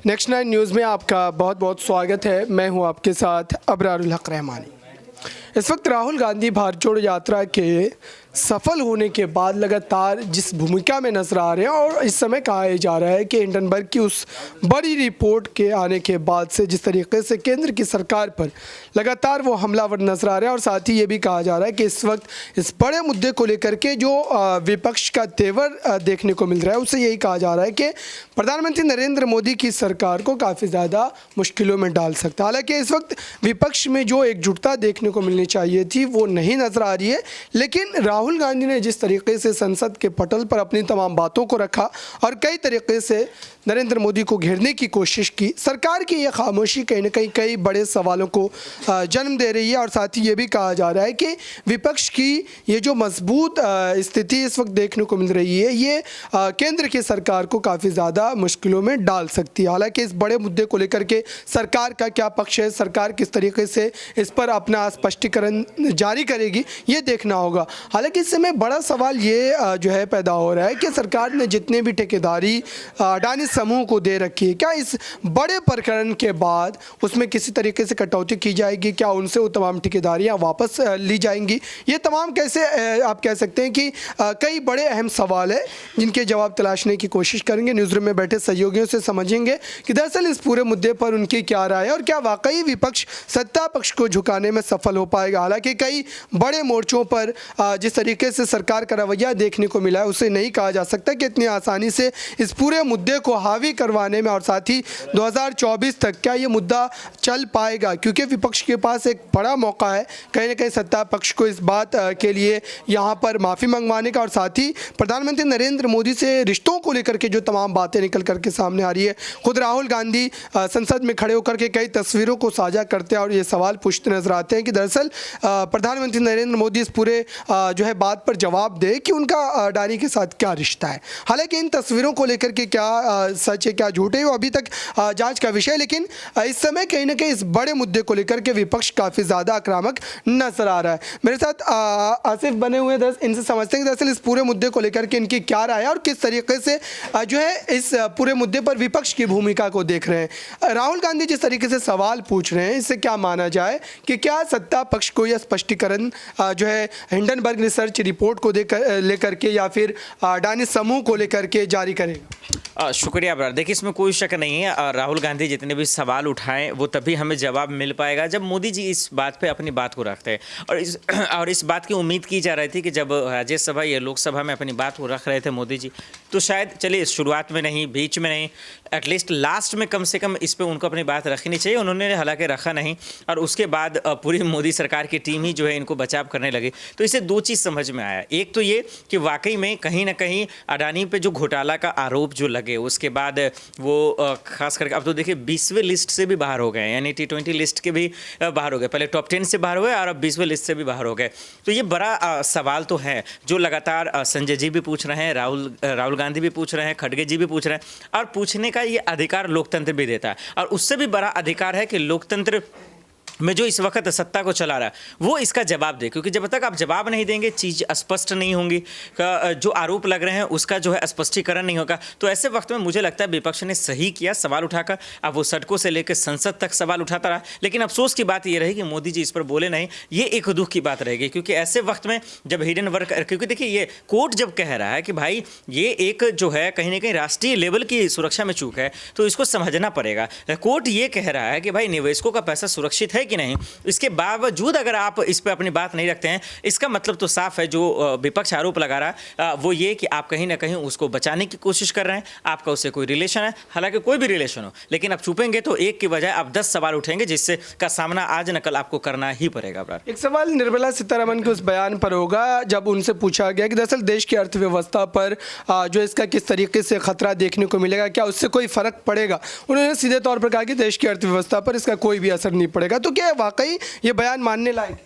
Next 9 news में आपका बहुत बहुत स्वागत है। मैं हूं आपके साथ अबरारुल हक रहमानी। इस वक्त राहुल गांधी भारत जोड़ो यात्रा के सफल होने के बाद लगातार जिस भूमिका में नजर आ रहे हैं और इस समय कहा जा रहा है कि हिंडनबर्ग की उस बड़ी रिपोर्ट के आने के बाद से जिस तरीके से केंद्र की सरकार पर लगातार वो हमलावर नजर आ रहे हैं और साथ ही ये भी कहा जा रहा है कि इस वक्त इस बड़े मुद्दे को लेकर के जो विपक्ष का तेवर देखने को मिल रहा है उससे यही कहा जा रहा है कि प्रधानमंत्री नरेंद्र मोदी की सरकार को काफ़ी ज़्यादा मुश्किलों में डाल सकता है। हालांकि इस वक्त विपक्ष में जो एकजुटता देखने को मिलनी चाहिए थी वो नहीं नजर आ रही है, लेकिन राहुल गांधी ने जिस तरीके से संसद के पटल पर अपनी तमाम बातों को रखा और कई तरीके से नरेंद्र मोदी को घेरने की कोशिश की, सरकार की ये खामोशी कहीं ना कहीं कई बड़े सवालों को जन्म दे रही है। और साथ ही ये भी कहा जा रहा है कि विपक्ष की ये जो मजबूत स्थिति इस वक्त देखने को मिल रही है ये केंद्र की सरकार को काफ़ी ज़्यादा मुश्किलों में डाल सकती है। हालांकि इस बड़े मुद्दे को लेकर के सरकार का क्या पक्ष है, सरकार किस तरीके से इस पर अपना स्पष्टीकरण जारी करेगी, ये देखना होगा। हालांकि इस समय बड़ा सवाल ये जो है पैदा हो रहा है कि सरकार ने जितने भी ठेकेदारी अडानी समूह को दे रखी है, क्या इस बड़े प्रकरण के बाद उसमें किसी तरीके से कटौती की जाएगी, क्या उनसे वो तमाम ठेकेदारियाँ वापस ली जाएंगी, ये तमाम कैसे आप कह सकते हैं कि कई बड़े अहम सवाल है जिनके जवाब तलाशने की कोशिश करेंगे। न्यूज़ रूम में बैठे सहयोगियों से समझेंगे कि दरअसल इस पूरे मुद्दे पर उनकी क्या राय है और क्या वाकई विपक्ष सत्ता पक्ष को झुकाने में सफल हो पाएगा। हालांकि कई बड़े मोर्चों पर जिस तरीके से सरकार का रवैया देखने को मिला है उसे नहीं कहा जा सकता कि इतनी आसानी से इस पूरे मुद्दे को हावी करवाने में और साथ ही 2024 तक क्या ये मुद्दा चल पाएगा, क्योंकि विपक्ष के पास एक बड़ा मौका है कहीं ना कहीं सत्ता पक्ष को इस बात के लिए यहाँ पर माफ़ी मंगवाने का और साथ ही प्रधानमंत्री नरेंद्र मोदी से रिश्तों को लेकर के जो तमाम बातें निकल करके सामने आ रही है। खुद राहुल गांधी संसद में खड़े होकर के कई तस्वीरों को साझा करते हैं और ये सवाल पूछते नजर आते हैं कि दरअसल प्रधानमंत्री नरेंद्र मोदी इस पूरे जो है बात पर जवाब दे कि उनका अडानी के साथ क्या रिश्ता है। हालांकि इन तस्वीरों को लेकर के क्या सच है क्या झूठ है वो अभी तक जांच का विषय है, लेकिन इस समय कहीं ना कहीं इस बड़े मुद्दे को लेकर के विपक्ष काफ़ी ज़्यादा आक्रामक नजर आ रहा है। मेरे साथ आसिफ बने हुए हैं, इनसे समझते हैं कि दरअसल इस पूरे मुद्दे को लेकर के इनकी क्या राय है और किस तरीके से जो है इस पूरे मुद्दे पर विपक्ष की भूमिका को देख रहे हैं। राहुल गांधी जिस तरीके से सवाल पूछ रहे हैं इससे क्या माना जाए कि क्या सत्ता पक्ष को यह स्पष्टीकरण जो है हिंडनबर्ग रिसर्च रिपोर्ट को लेकर के या फिर अडानी समूह को लेकर के जारी करेगा? शुक्रिया अबरार। देखिए इसमें कोई शक नहीं है, राहुल गांधी जितने भी सवाल उठाएं वो तभी हमें जवाब मिल पाएगा जब मोदी जी इस बात पे अपनी बात को रखते हैं। और इस बात की उम्मीद की जा रही थी कि जब राज्यसभा या लोकसभा में अपनी बात को रख रहे थे मोदी जी, तो शायद चलिए शुरुआत में नहीं, बीच में नहीं, एटलीस्ट लास्ट में कम से कम इस पर उनको अपनी बात रखनी चाहिए। उन्होंने हालांकि रखा नहीं और उसके बाद पूरी मोदी सरकार की टीम ही जो है इनको बचाव करने लगी। तो इसे दो चीज़ समझ में आया। एक तो ये कि वाकई में कहीं ना कहीं अडानी पे जो घोटाला का आरोप जो लगे उसके बाद वो खास करके अब तो देखिए 20वें लिस्ट से भी बाहर हो गए, यानी T20 लिस्ट के भी बाहर हो गए। पहले टॉप 10 से बाहर हुए और अब 20वें लिस्ट से भी बाहर हो गए। तो ये बड़ा सवाल तो है जो लगातार संजय जी भी पूछ रहे हैं, राहुल गांधी भी पूछ रहे हैं, खड़गे जी भी पूछ रहे हैं और पूछने का ये अधिकार लोकतंत्र भी देता है। और उससे भी बड़ा अधिकार है कि लोकतंत्र में जो इस वक्त सत्ता को चला रहा है वो इसका जवाब दे, क्योंकि जब तक आप जवाब नहीं देंगे चीज़ स्पष्ट नहीं होंगी, जो आरोप लग रहे हैं उसका जो है स्पष्टीकरण नहीं होगा। तो ऐसे वक्त में मुझे लगता है विपक्ष ने सही किया सवाल उठाकर। अब वो सड़कों से लेकर संसद तक सवाल उठाता रहा, लेकिन अफसोस की बात ये रही कि मोदी जी इस पर बोले नहीं। ये एक दुख की बात रहेगी, क्योंकि ऐसे वक्त में जब हिंडनबर्ग, क्योंकि देखिए ये कोर्ट जब कह रहा है कि भाई ये एक जो है कहीं ना कहीं राष्ट्रीय लेवल की सुरक्षा में चूक है तो इसको समझना पड़ेगा। कोर्ट ये कह रहा है कि भाई निवेशकों का पैसा सुरक्षित है कि नहीं, इसके बावजूद अगर आप इस पर अपनी बात नहीं रखते हैं, इसका मतलब तो साफ है जो विपक्ष आरोप लगा रहा है वो ये कि आप कहीं ना कहीं उसको बचाने की कोशिश कर रहे हैं, आपका उससे कोई रिलेशन है। हालांकि कोई भी रिलेशन हो, लेकिन आप छुपेंगे तो एक की बजाय आप 10 सवाल उठेंगे जिससे का सामना आज न कल आपको करना ही पड़ेगा। एक सवाल निर्मला सीतारमण के उस बयान पर होगा जब उनसे पूछा गया कि दरअसल देश की अर्थव्यवस्था पर जो इसका किस तरीके से खतरा देखने को मिलेगा, क्या उससे कोई फर्क पड़ेगा। उन्होंने सीधे तौर पर कहा कि देश की अर्थव्यवस्था पर इसका कोई भी असर नहीं पड़ेगा। तो क्या वाकई ये बयान मानने लायक?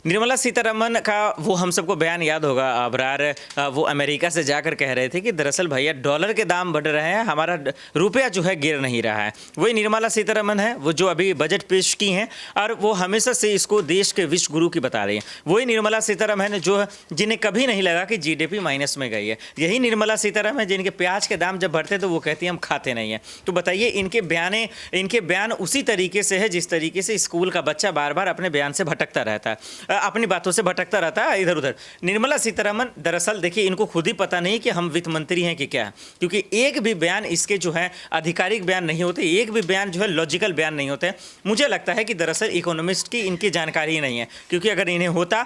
निर्मला सीतारमण का वो हम सबको बयान याद होगा अबरार, वो अमेरिका से जाकर कह रहे थे कि दरअसल भैया डॉलर के दाम बढ़ रहे हैं, हमारा रुपया जो है गिर नहीं रहा है। वही निर्मला सीतारमण है वो जो अभी बजट पेश की हैं और वो हमेशा से इसको देश के विश्व गुरु की बता रही हैं। वही निर्मला सीतारमण है जो जिन्हें कभी नहीं लगा कि जीडीपी माइनस में गई है। यही निर्मला सीतारमण है जिनके प्याज के दाम जब बढ़ते तो वो कहती है हम खाते नहीं हैं। तो बताइए इनके बयान उसी तरीके से है जिस तरीके से स्कूल का बच्चा बार बार अपने बयान से भटकता रहता है, अपनी बातों से भटकता रहता है इधर उधर। निर्मला सीतारमण दरअसल देखिए इनको खुद ही पता नहीं कि हम वित्त मंत्री हैं कि क्या है, क्योंकि एक भी बयान इसके जो है आधिकारिक बयान नहीं होते, एक भी बयान जो है लॉजिकल बयान नहीं होते। मुझे लगता है कि दरअसल इकोनॉमिस्ट की इनकी जानकारी ही नहीं है, क्योंकि अगर इन्हें होता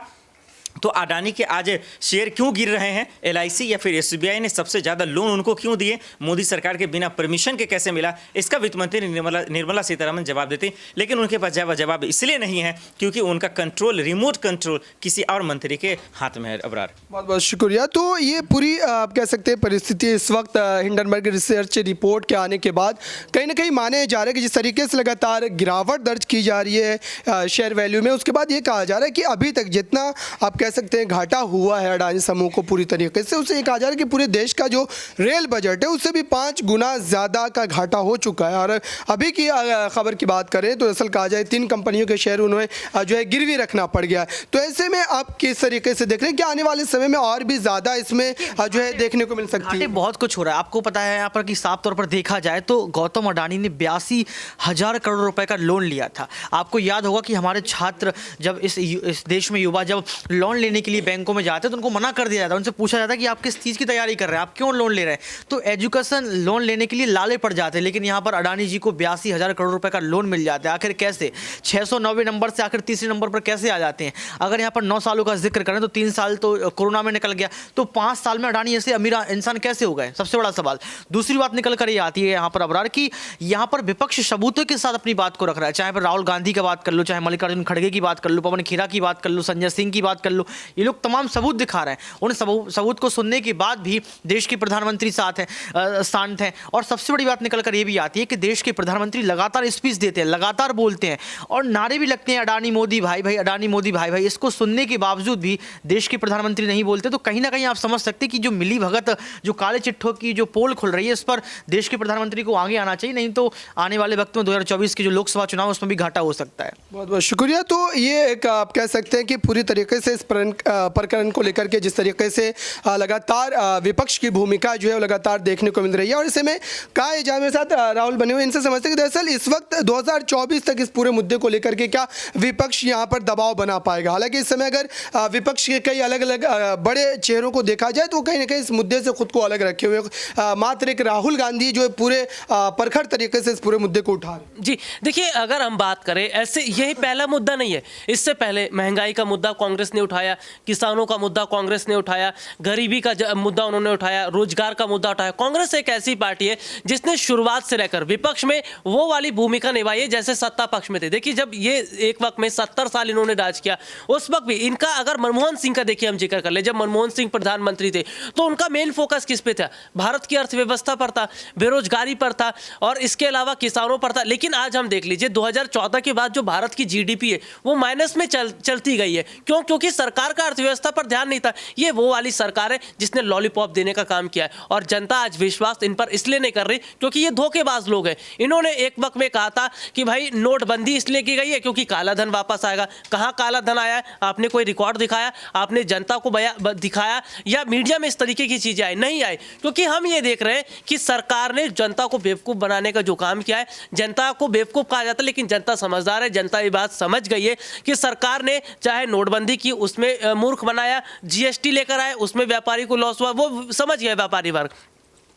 तो अडानी के आज शेयर क्यों गिर रहे हैं, एलआईसी या फिर एसबीआई ने सबसे ज़्यादा लोन उनको क्यों दिए, मोदी सरकार के बिना परमिशन के कैसे मिला, इसका वित्त मंत्री निर्मला सीतारमण जवाब देती। लेकिन उनके पास जवाब इसलिए नहीं है क्योंकि उनका कंट्रोल, रिमोट कंट्रोल किसी और मंत्री के हाथ में है। अबरार, बहुत बहुत शुक्रिया। तो ये पूरी आप कह सकते हैं परिस्थिति इस वक्त हिंडनबर्ग रिसर्च रिपोर्ट के आने के बाद कहीं ना कहीं माने जा रहा है कि जिस तरीके से लगातार गिरावट दर्ज की जा रही है शेयर वैल्यू में, उसके बाद ये कहा जा रहा है कि अभी तक जितना आप कह सकते हैं घाटा हुआ है अडानी समूह को पूरी तरीके से, उसे ये कहा जा रहा है कि पूरे देश का जो रेल बजट है उससे भी 5 गुना ज़्यादा का घाटा हो चुका है। और अभी की खबर की बात करें तो दरअसल कहा जाए 3 कंपनियों के शेयर उन्हें जो है गिरवी रखना पड़ गया है। तो ऐसे में आप किस तरीके से देख रहे हैं कि आने वाले समय में और भी ज़्यादा इसमें जो है देखने को मिल सकती है? बहुत कुछ हो रहा है। आपको पता है यहाँ पर कि साफ तौर पर देखा जाए तो गौतम अडानी ने 82,000 करोड़ रुपए का लोन लिया था। आपको याद होगा कि हमारे छात्र जब इस देश में युवा जब लोन लेने के लिए बैंकों में जाते हैं तो उनको मना कर दिया जाता है, उनसे पूछा जाता है कि आप किस चीज़ की तैयारी कर रहे हैं, आप क्यों लोन ले रहे हैं। तो एजुकेशन लोन लेने के लिए लाले पड़ जाते हैं, लेकिन यहाँ पर अडानी जी को 82,000 करोड़ रुपए का लोन मिल जाता है। आखिर कैसे 690 नंबर से आखिर तीसरे नंबर पर कैसे आ जाते हैं? अगर यहाँ पर 9 सालों का जिक्र करें तो 3 साल तो कोरोना में निकल गया, तो 5 साल में अडानी ऐसे अमीर इंसान कैसे हो गए, सबसे बड़ा सवाल। दूसरी बात निकल कर ये आती है यहाँ पर अबरार की यहाँ पर विपक्ष सबूतों के साथ अपनी बात को रख रहा है। चाहे पर राहुल गांधी की बात कर लो, चाहे मल्लिकार्जुन खड़गे की बात कर लो, पवन खेरा की बात कर लो, संजय सिंह की बात कर लो, ये लोग तमाम सबूत दिखा रहे हैं। उन सबूत को सुनने के बाद भी देश के प्रधानमंत्री शांत हैं। और सबसे बड़ी बात निकल कर ये भी आती है कि देश के प्रधानमंत्री लगातार स्पीच देते हैं, लगातार बोलते हैं और नारे भी लगते हैं अडानी मोदी भाई भाई, अडानी मोदी भाई भाई। इसको सुनने के बावजूद भी देश के प्रधानमंत्री नहीं बोलते, तो कहीं ना कहीं आप समझ सकते हैं कि जो मिली भगत, जो काले चिट्ठों की जो पोल खुल रही है, इस पर देश के प्रधानमंत्री को आगे आना चाहिए, नहीं तो आने वाले वक्त में 2024 के जो लोकसभा चुनाव उसमें भी घाटा हो सकता है। बहुत बहुत शुक्रिया। तो ये एक आप कह सकते हैं कि पूरी तरीके से इस प्रकरण को लेकर के जिस तरीके से लगातार विपक्ष की भूमिका जो है लगातार देखने को मिल रही है। और इसे में कहा है मेरे साथ राहुल बने हुए, इनसे समझते हैं कि दरअसल इस वक्त 2024 तक इस पूरे मुद्दे को लेकर के क्या विपक्ष यहाँ पर दबाव बना पाएगा। हालांकि इस समय अगर विपक्ष के कई अलग अलग बड़े चेहरों को देखा जाए तो कहीं ना कहीं इस मुद्दे से खुद को अलग रखे हुए मात्र एक राहुल गांधी जो पूरे परखड़ तरीके से इस पूरे मुद्दे को उठा रहे। जी देखिए, अगर हम बात करें ऐसे, यही पहला मुद्दा नहीं है। इससे पहले महंगाई का मुद्दा कांग्रेस ने उठाया, किसानों का मुद्दा कांग्रेस ने उठाया, गरीबी का मुद्दा उन्होंने उठाया, रोजगार का मुद्दा उठाया। कांग्रेस एक ऐसी पार्टी है जिसने शुरुआत से लेकर विपक्ष में वो वाली भूमिका निभाई है जैसे सत्ता पक्ष में थे। देखिए, जब ये एक वक्त में 70 साल इन्होंने राज किया, उस वक्त भी इनका, अगर मनमोहन सिंह का देखिए हम जिक्र कर ले, जब मनमोहन सिंह प्रधानमंत्री थे तो उनका मेन फोकस किस पे था? भारत की अर्थव्यवस्था पर था, बेरोजगारी पर था और इसके अलावा किसानों पर था। लेकिन आज हम देख लीजिए 2014 के बाद जो भारत की जीडीपी है वो माइनस में चलती गई है। क्यों? क्योंकि सरकार का अर्थव्यवस्था पर ध्यान नहीं था। ये वो वाली सरकार है जिसने लॉलीपॉप देने का काम किया है और जनता आज विश्वास इन पर इसलिए नहीं कर रही क्योंकि ये धोखेबाज लोग हैं। इन्होंने एक वक्त में कहा था कि भाई नोटबंदी इसलिए की गई है क्योंकि काला धन वापस आएगा। कहां काला धन आया है? आपने कोई रिकॉर्ड दिखाया? आपने जनता को दिखाया? या मीडिया में इस तरीके की चीजें आई? नहीं आई, क्योंकि हम ये देख रहे हैं कि सरकार ने जनता को बेवकूफ बनाने का जो काम किया है। जनता को बेवकूफ कहा जाता है लेकिन जनता समझदार है। जनता ये बात समझ गई है कि सरकार ने चाहे नोटबंदी की उसमें मूर्ख बनाया, जीएसटी लेकर आए उसमें व्यापारी को लॉस हुआ, वो समझ गया व्यापारी वर्ग।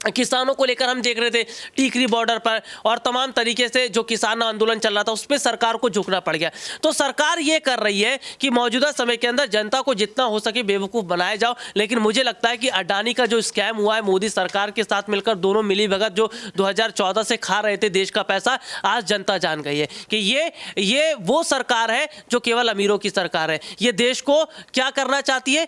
किसानों को लेकर हम देख रहे थे टीकरी बॉर्डर पर और तमाम तरीके से जो किसान आंदोलन चल रहा था उस पर सरकार को झुकना पड़ गया। तो सरकार ये कर रही है कि मौजूदा समय के अंदर जनता को जितना हो सके बेवकूफ़ बनाया जाओ। लेकिन मुझे लगता है कि अडानी का जो स्कैम हुआ है मोदी सरकार के साथ मिलकर, दोनों मिली भगत जो 2014 से खा रहे थे देश का पैसा, आज जनता जान गई है कि ये वो सरकार है जो केवल अमीरों की सरकार है। ये देश को क्या करना चाहती है?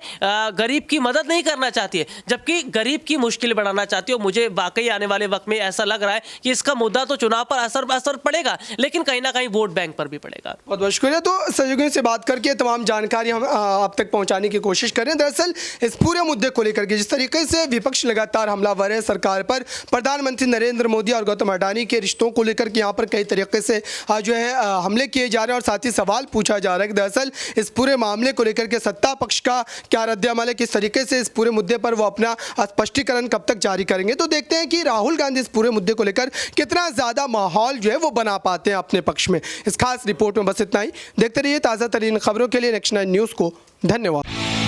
गरीब की मदद नहीं करना चाहती है, जबकि गरीब की मुश्किल बढ़ाना चाहती है। मुझे वाकई आने वाले वक्त में ऐसा लग रहा है कि इसका मुद्दा तो चुनाव पर असर पड़ेगा, लेकिन कहीं ना कहीं वोट बैंक पर भी पड़ेगा। बहुत बहुत शुक्रिया। तो सहयोगियों से बात करके तमाम जानकारी हम आप तक पहुंचाने की कोशिश कर रहे हैं। दरअसल इस पूरे मुद्दे को लेकर के जिस तरीके से विपक्ष लगातार हमलावर है सरकार पर, प्रधानमंत्री नरेंद्र मोदी और गौतम अडानी के रिश्तों को लेकर के यहाँ पर कई तरीके से जो है हमले किए जा रहे हैं और साथ ही सवाल पूछा जा रहा है कि दरअसल इस पूरे मामले को लेकर के सत्ता पक्ष का क्या रद्द-ए-अमल है, किस तरीके से इस पूरे मुद्दे पर वो अपना स्पष्टीकरण कब तक जारी करेंगे। तो देखते हैं कि राहुल गांधी इस पूरे मुद्दे को लेकर कितना ज़्यादा माहौल जो है वो बना पाते हैं अपने पक्ष में। इस खास रिपोर्ट में बस इतना ही। देखते रहिए ताज़ा तरीन खबरों के लिए नेक्स्ट 9 न्यूज़ को। धन्यवाद।